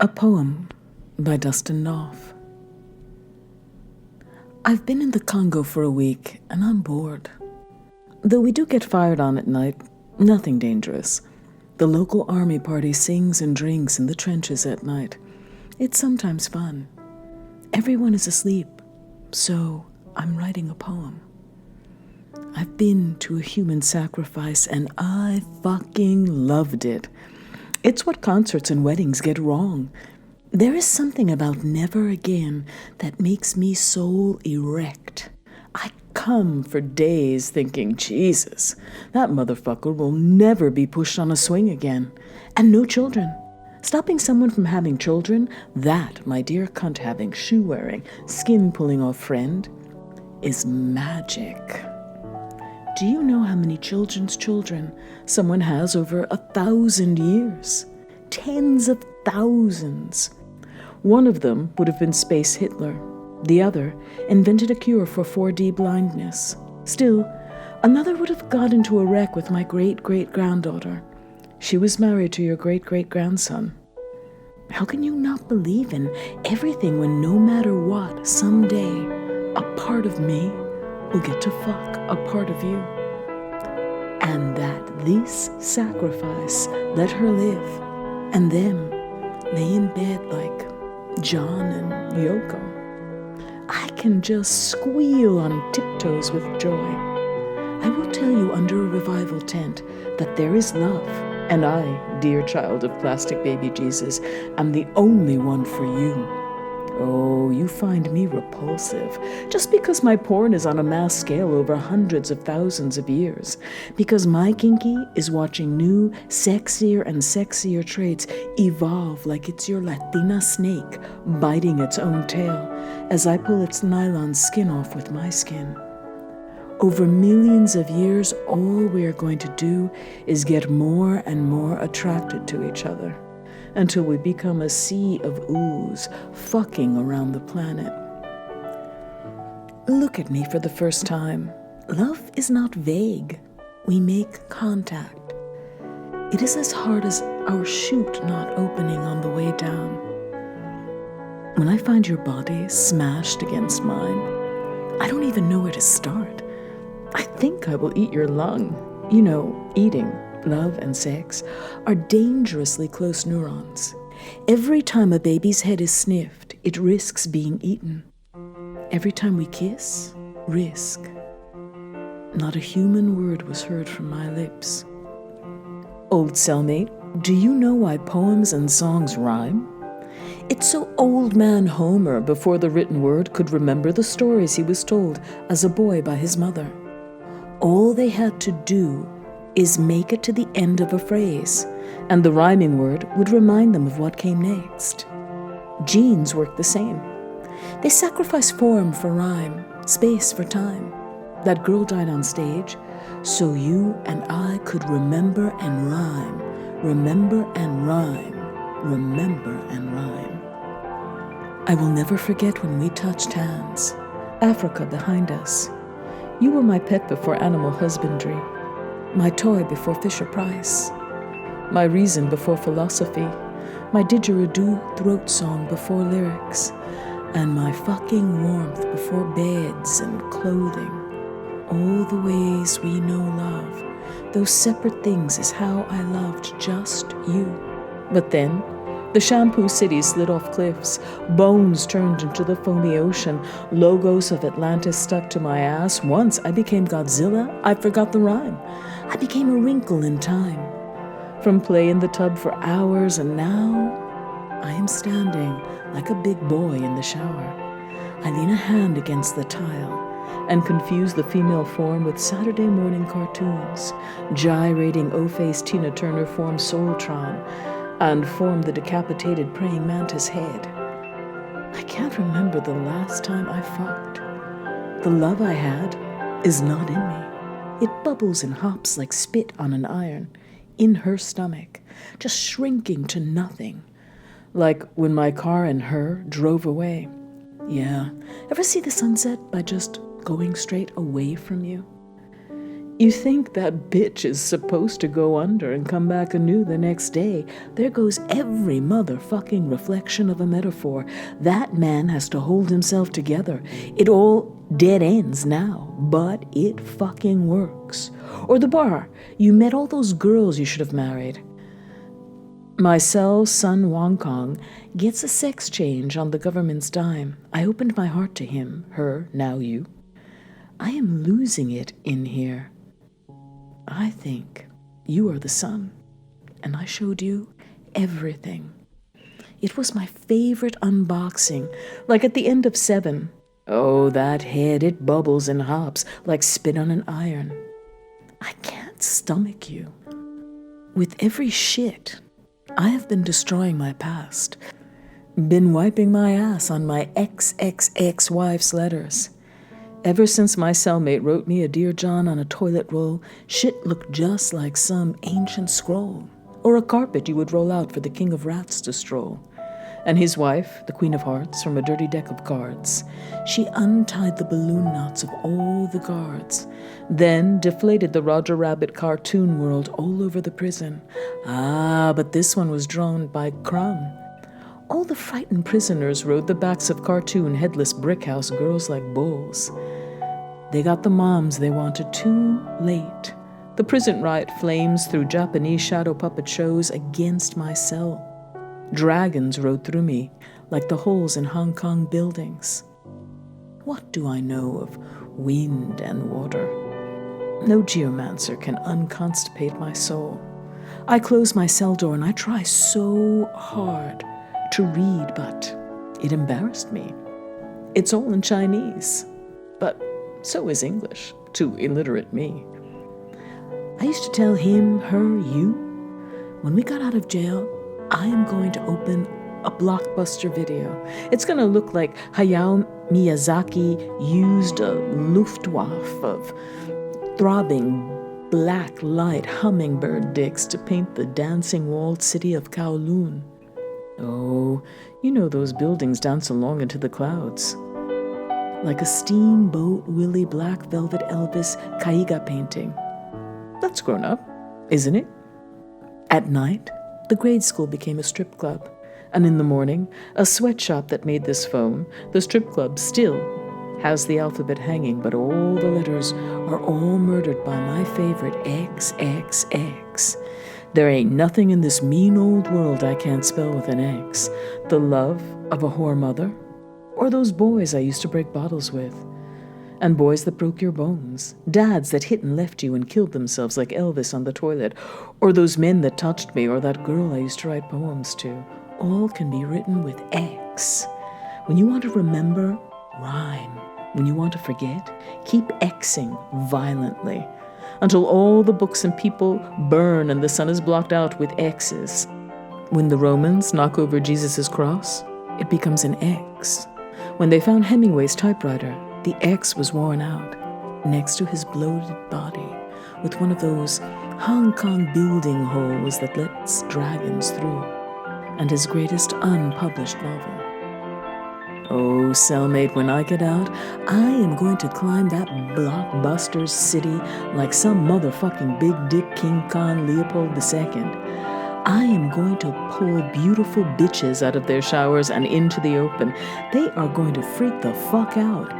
A Poem by Dustin Knauff. I've been in the Congo for a week and I'm bored. Though we do get fired on at night, nothing dangerous. The local army party sings and drinks in the trenches at night. It's sometimes fun. Everyone is asleep, so I'm writing a poem. I've been to a human sacrifice and I fucking loved it. It's what concerts and weddings get wrong. There is something about never again that makes me soul erect. I come for days thinking, Jesus, that motherfucker will never be pushed on a swing again. And no children. Stopping someone from having children, that, my dear cunt having, shoe wearing, skin pulling off friend, is magic. Do you know how many children's children someone has over 1,000 years? Tens of thousands. One of them would have been Space Hitler. The other invented a cure for 4D blindness. Still, another would have got into a wreck with my great-great-granddaughter. She was married to your great-great-grandson. How can you not believe in everything when no matter what, someday, a part of me will get to fuck a part of you? And that this sacrifice let her live, and them lay in bed like John and Yoko. I can just squeal on tiptoes with joy. I will tell you under a revival tent that there is love, and I, dear child of plastic baby Jesus, am the only one for you. Oh, you find me repulsive, just because my porn is on a mass scale over hundreds of thousands of years. Because my kinky is watching new, sexier and sexier traits evolve like it's your Latina snake biting its own tail as I pull its nylon skin off with my skin. Over millions of years, all we are going to do is get more and more attracted to each other, until we become a sea of ooze fucking around the planet. Look at me for the first time. Love is not vague. We make contact. It is as hard as our chute not opening on the way down. When I find your body smashed against mine, I don't even know where to start. I think I will eat your lung. You know, eating, love and sex are dangerously close neurons. Every time a baby's head is sniffed, it risks being eaten. Every time we kiss, risk. Not a human word was heard from my lips. Old cellmate, do you know why poems and songs rhyme? It's so old man Homer, before the written word, could remember the stories he was told as a boy by his mother. All they had to do is make it to the end of a phrase, and the rhyming word would remind them of what came next. Genes work the same. They sacrifice form for rhyme, space for time. That girl died on stage, so you and I could remember and rhyme, remember and rhyme, remember and rhyme. I will never forget when we touched hands, Africa behind us. You were my pet before animal husbandry, my toy before Fisher-Price, my reason before philosophy, my didgeridoo throat song before lyrics, and my fucking warmth before beds and clothing. All the ways we know love, those separate things is how I loved just you. But then, the shampoo city slid off cliffs, bones turned into the foamy ocean, logos of Atlantis stuck to my ass. Once I became Godzilla, I forgot the rhyme. I became a wrinkle in time. From play in the tub for hours, and now I am standing like a big boy in the shower. I lean a hand against the tile and confuse the female form with Saturday morning cartoons, gyrating O-face Tina Turner form Soultron, and form the decapitated praying mantis head. I can't remember the last time I fucked. The love I had is not in me. It bubbles and hops like spit on an iron, in her stomach, just shrinking to nothing. Like when my car and her drove away. Yeah, ever see the sunset by just going straight away from you? You think that bitch is supposed to go under and come back anew the next day. There goes every motherfucking reflection of a metaphor. That man has to hold himself together. It all dead ends now, but it fucking works. Or the bar. You met all those girls you should have married. My cell's son Wong Kong gets a sex change on the government's dime. I opened my heart to him, her, now you. I am losing it in here. I think you are the sun, and I showed you everything. It was my favorite unboxing, like at the end of 7. Oh, that head, it bubbles and hops like spit on an iron. I can't stomach you. With every shit, I have been destroying my past, been wiping my ass on my ex-wife's letters. Ever since my cellmate wrote me a Dear John on a toilet roll, shit looked just like some ancient scroll, or a carpet you would roll out for the king of rats to stroll. And his wife, the queen of hearts, from a dirty deck of cards, she untied the balloon knots of all the guards, then deflated the Roger Rabbit cartoon world all over the prison. Ah, but this one was drawn by Crumb. All the frightened prisoners rode the backs of cartoon headless brickhouse girls like bulls. They got the moms they wanted too late. The prison riot flames through Japanese shadow puppet shows against my cell. Dragons rode through me like the holes in Hong Kong buildings. What do I know of wind and water? No geomancer can unconstipate my soul. I close my cell door and I try so hard to read, but it embarrassed me. It's all in Chinese, but so is English to illiterate me. I used to tell him, her, you, when we got out of jail, I am going to open a blockbuster video. It's going to look like Hayao Miyazaki used a Luftwaffe of throbbing black light hummingbird dicks to paint the dancing walled city of Kowloon. Oh, you know those buildings dance along into the clouds. Like a steamboat Willie Black Velvet Elvis Kaiga painting. That's grown up, isn't it? At night, the grade school became a strip club. And in the morning, a sweatshop that made this phone. The strip club still has the alphabet hanging, but all the letters are all murdered by my favorite XXX. There ain't nothing in this mean old world I can't spell with an X. The love of a whore mother, or those boys I used to break bottles with, and boys that broke your bones, dads that hit and left you and killed themselves like Elvis on the toilet, or those men that touched me, or that girl I used to write poems to. All can be written with X. When you want to remember, rhyme. When you want to forget, keep Xing violently, until all the books and people burn and the sun is blocked out with X's. When the Romans knock over Jesus' cross, it becomes an X. When they found Hemingway's typewriter, the X was worn out next to his bloated body with one of those Hong Kong building holes that lets dragons through, and his greatest unpublished novel. Oh, cellmate, when I get out, I am going to climb that blockbuster city like some motherfucking big dick King Khan Leopold II. I am going to pull beautiful bitches out of their showers and into the open. They are going to freak the fuck out,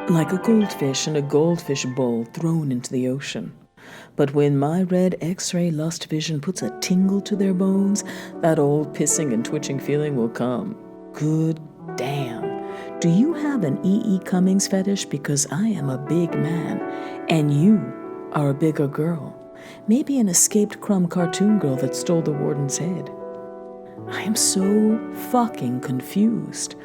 like a goldfish in a goldfish bowl thrown into the ocean. But when my red X-ray lust vision puts a tingle to their bones, that old pissing and twitching feeling will come. Good damn. Do you have an E.E. Cummings fetish? Because I am a big man, and you are a bigger girl. Maybe an escaped Crumb cartoon girl that stole the warden's head. I am so fucking confused.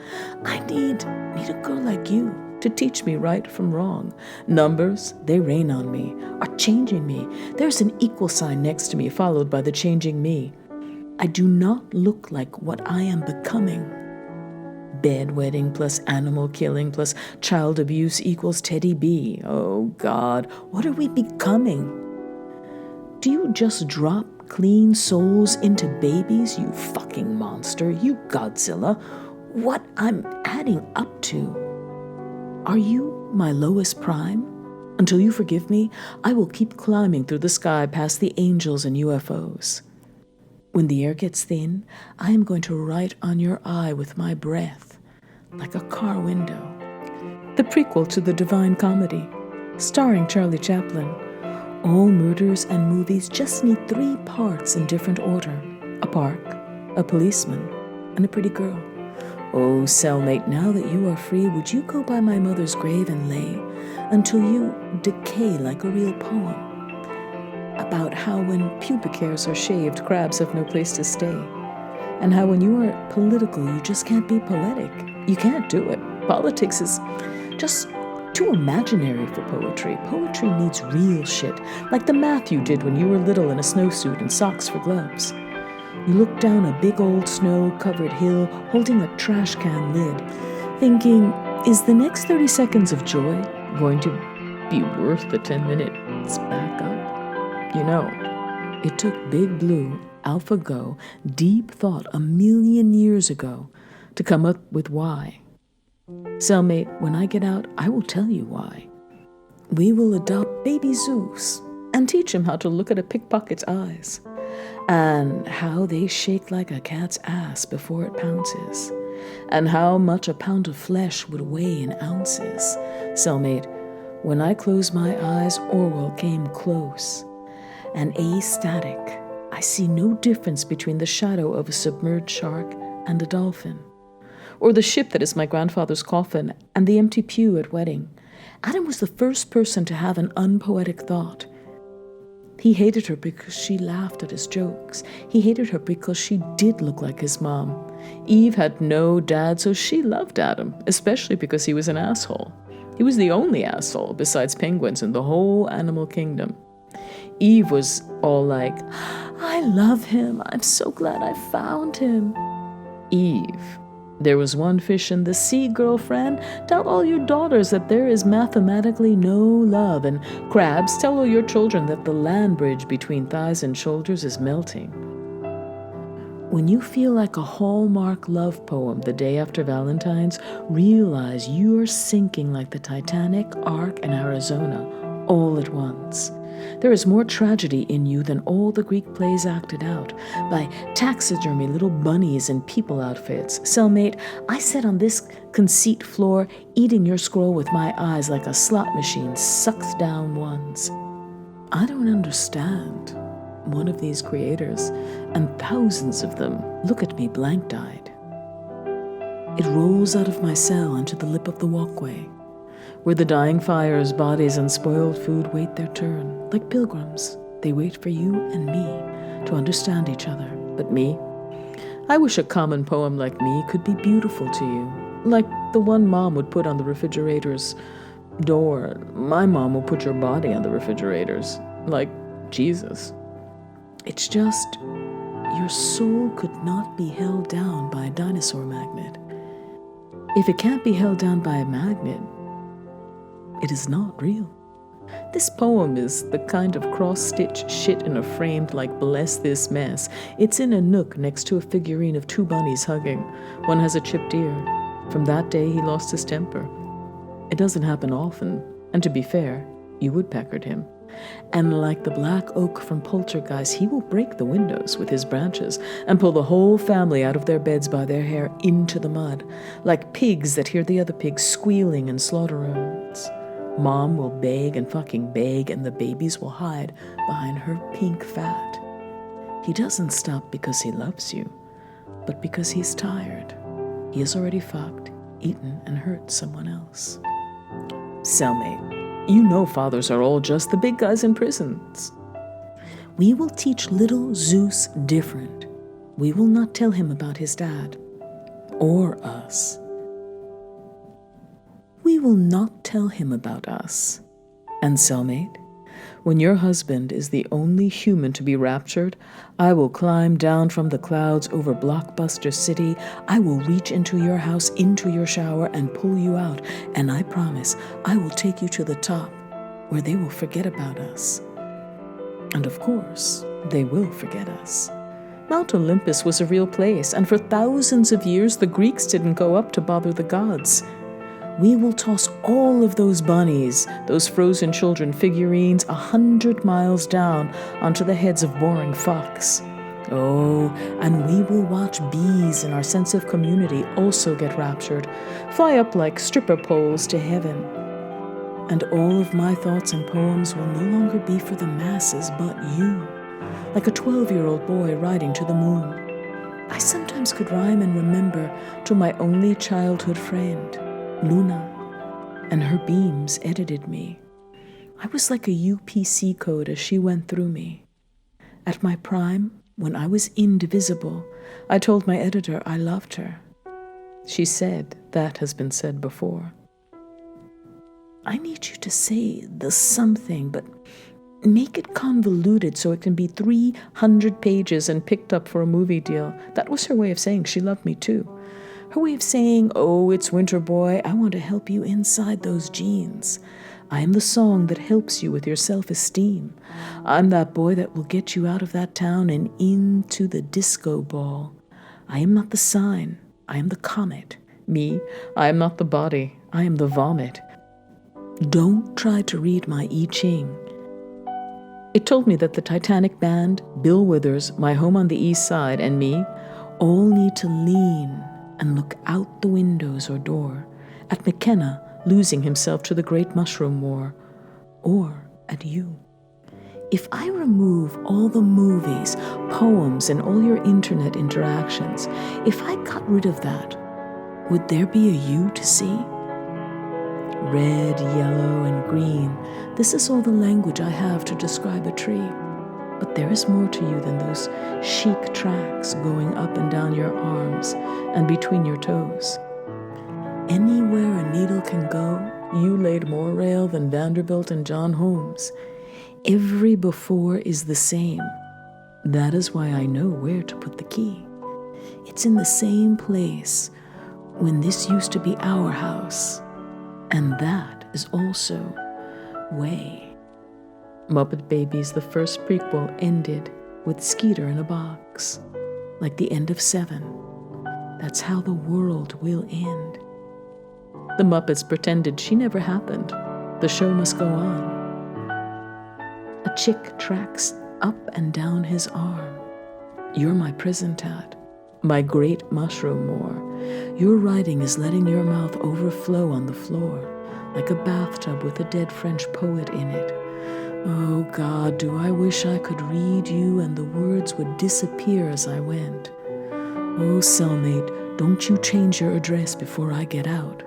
I need a girl like you to teach me right from wrong. Numbers, they rain on me, are changing me. There's an equal sign next to me, followed by the changing me. I do not look like what I am becoming. Bedwetting plus animal killing plus child abuse equals Teddy B. Oh God, what are we becoming? Do you just drop clean souls into babies, you fucking monster, you Godzilla? What I'm adding up to? Are you my lowest prime? Until you forgive me, I will keep climbing through the sky past the angels and UFOs. When the air gets thin, I am going to write on your eye with my breath, like a car window. The prequel to The Divine Comedy, starring Charlie Chaplin. All murders and movies just need 3 parts in different order: a park, a policeman, and a pretty girl. Oh, cellmate, now that you are free, would you go by my mother's grave and lay until you decay like a real poem? About how when pubic hairs are shaved, crabs have no place to stay. And how when you are political, you just can't be poetic. You can't do it. Politics is just too imaginary for poetry. Poetry needs real shit, like the math you did when you were little in a snowsuit and socks for gloves. You look down a big old snow-covered hill, holding a trash can lid, thinking, is the next 30 seconds of joy going to be worth the 10 minutes back up? You know, it took Big Blue, AlphaGo, deep thought 1,000,000 years ago to come up with why. Cellmate, when I get out, I will tell you why. We will adopt baby Zeus and teach him how to look at a pickpocket's eyes, and how they shake like a cat's ass before it pounces, and how much a pound of flesh would weigh in ounces. Cellmate, when I close my eyes, Orwell came close. And astatic, I see no difference between the shadow of a submerged shark and a dolphin, or the ship that is my grandfather's coffin and the empty pew at wedding. Adam was the first person to have an unpoetic thought. He hated her because she laughed at his jokes. He hated her because she did look like his mom. Eve had no dad, so she loved Adam, especially because he was an asshole. He was the only asshole, besides penguins, in the whole animal kingdom. Eve was all like, I love him. I'm so glad I found him. Eve, there was one fish in the sea, girlfriend. Tell all your daughters that there is mathematically no love. And crabs, tell all your children that the land bridge between thighs and shoulders is melting. When you feel like a Hallmark love poem the day after Valentine's, realize you are sinking like the Titanic, Ark, and Arizona all at once. There is more tragedy in you than all the Greek plays acted out by taxidermy little bunnies in people outfits. Cellmate, I sat on this conceit floor, eating your scroll with my eyes like a slot machine sucks down ones. I don't understand. One of these creators, and thousands of them, look at me blank-eyed. It rolls out of my cell into the lip of the walkway, where the dying fires, bodies, and spoiled food wait their turn. Like pilgrims, they wait for you and me to understand each other. But me? I wish a common poem like me could be beautiful to you, like the one Mom would put on the refrigerator's door. My mom will put your body on the refrigerators, like Jesus. It's just, your soul could not be held down by a dinosaur magnet. If it can't be held down by a magnet, it is not real. This poem is the kind of cross-stitch shit in a frame like Bless This Mess. It's in a nook next to a figurine of 2 bunnies hugging. One has a chipped ear. From that day, he lost his temper. It doesn't happen often, and to be fair, you woodpeckered him. And like the black oak from Poltergeist, he will break the windows with his branches and pull the whole family out of their beds by their hair into the mud, like pigs that hear the other pigs squealing in slaughter rooms. Mom will beg and fucking beg, and the babies will hide behind her pink fat. He doesn't stop because he loves you, but because he's tired. He has already fucked, eaten, and hurt someone else. Cellmate, you know fathers are all just the big guys in prisons. We will teach little Zeus different. We will not tell him about his dad, or us. We will not tell him about us. And cellmate, when your husband is the only human to be raptured, I will climb down from the clouds over Blockbuster City. I will reach into your house, into your shower, and pull you out. And I promise I will take you to the top, where they will forget about us. And of course, they will forget us. Mount Olympus was a real place, and for thousands of years the Greeks didn't go up to bother the gods. We will toss all of those bunnies, those frozen children figurines, 100 miles down onto the heads of boring fucks. Oh, and we will watch bees in our sense of community also get raptured, fly up like stripper poles to heaven. And all of my thoughts and poems will no longer be for the masses but you, like a 12-year-old boy riding to the moon. I sometimes could rhyme and remember to my only childhood friend, Luna, and her beams edited me. I was like a UPC code as she went through me. At my prime, when I was indivisible, I told my editor I loved her. She said, that has been said before. I need you to say the something, but make it convoluted so it can be 300 pages and picked up for a movie deal. That was her way of saying she loved me too. Her way of saying, oh, it's winter boy, I want to help you inside those jeans. I am the song that helps you with your self-esteem. I'm that boy that will get you out of that town and into the disco ball. I am not the sign, I am the comet. Me, I am not the body, I am the vomit. Don't try to read my I Ching. It told me that the Titanic band, Bill Withers, my home on the east side, and me all need to lean and look out the windows or door at McKenna losing himself to the Great Mushroom War, or at you. If I remove all the movies, poems, and all your internet interactions, if I got rid of that, would there be a you to see? Red, yellow, and green, this is all the language I have to describe a tree. But there is more to you than those chic tracks going up and down your arms and between your toes. Anywhere a needle can go, you laid more rail than Vanderbilt and John Holmes. Every before is the same. That is why I know where to put the key. It's in the same place when this used to be our house. And that is also way. Muppet Babies, the first prequel, ended with Skeeter in a box, like the end of Seven. That's how the world will end. The Muppets pretended she never happened. The show must go on. A chick tracks up and down his arm. You're my prison tat, my great mushroom more. Your writing is letting your mouth overflow on the floor, like a bathtub with a dead French poet in it. Oh God, do I wish I could read you and the words would disappear as I went. Oh cellmate, don't you change your address before I get out.